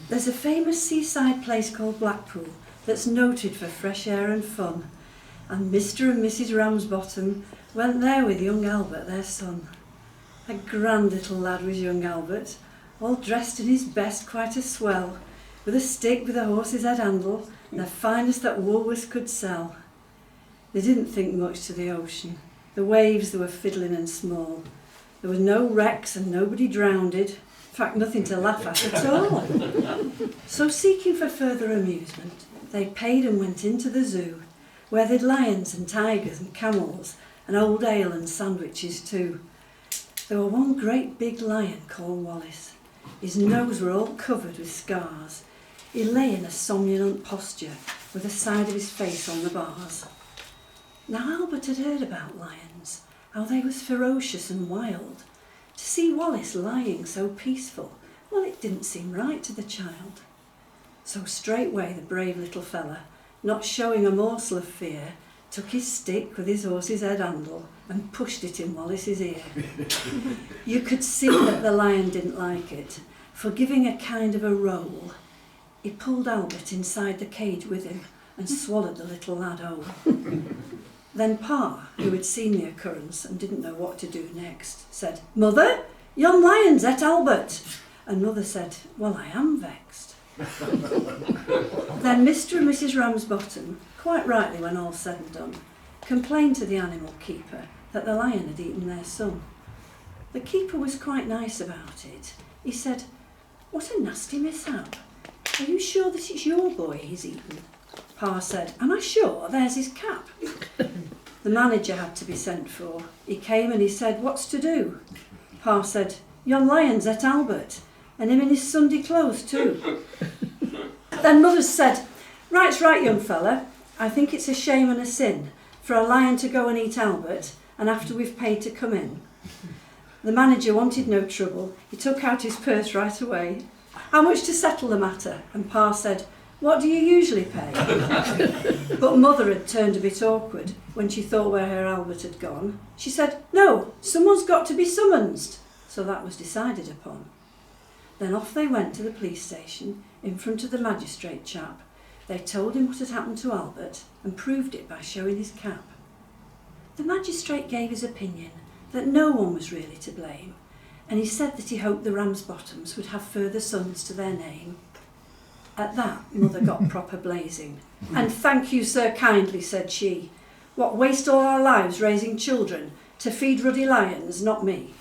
There's a famous seaside place called Blackpool that's noted for fresh air and fun, and Mr. and Mrs. Ramsbottom went there with young Albert, their son. A grand little lad was young Albert, all dressed in his best, quite a swell, with a stick with a horse's head handle, the finest that Woolworths could sell. They didn't think much to the ocean. The waves, they were fiddling and small. There were no wrecks and nobody drowned. In fact, nothing to laugh at all. So seeking for further amusement, they paid and went into the zoo, where they'd lions and tigers and camels and old ale and sandwiches too. There were one great big lion called Wallace. His nose were all covered with scars. He lay in a somnolent posture with the side of his face on the bars. Now Albert had heard about lions, how they was ferocious and wild. To see Wallace lying so peaceful, well, it didn't seem right to the child. So straightway the brave little fella, not showing a morsel of fear, took his stick with his horse's head handle and pushed it in Wallace's ear. You could see that the lion didn't like it, for giving a kind of a roll, he pulled Albert inside the cage with him and swallowed the little lad whole. Then Pa, who had seen the occurrence and didn't know what to do next, said, "Mother, yon lion's et Albert." And Mother said, "Well, I am vexed." Then Mr. and Mrs. Ramsbottom, quite rightly when all's said and done, complained to the animal keeper that the lion had eaten their son. The keeper was quite nice about it. He said, "What a nasty mishap. Are you sure that it's your boy he's eaten?" Pa said, "Am I sure? There's his cap." The manager had to be sent for. He came and he said, "What's to do?" Pa said, "Yon lion's et Albert, and him in his Sunday clothes too." Then Mother said, "Right's right, young fella. I think it's a shame and a sin for a lion to go and eat Albert, and after we've paid to come in." The manager wanted no trouble. He took out his purse right away. "How much to settle the matter?" And Pa said, "What do you usually pay?" But Mother had turned a bit awkward when she thought where her Albert had gone. She said, "No, someone's got to be summonsed." So that was decided upon. Then off they went to the police station in front of the magistrate chap. They told him what had happened to Albert and proved it by showing his cap. The magistrate gave his opinion that no one was really to blame, and he said that he hoped the Ramsbottoms would have further sons to their name. At that, Mother got proper blazing. "And thank you, sir, kindly," said she. "What, waste all our lives raising children to feed ruddy lions? Not me."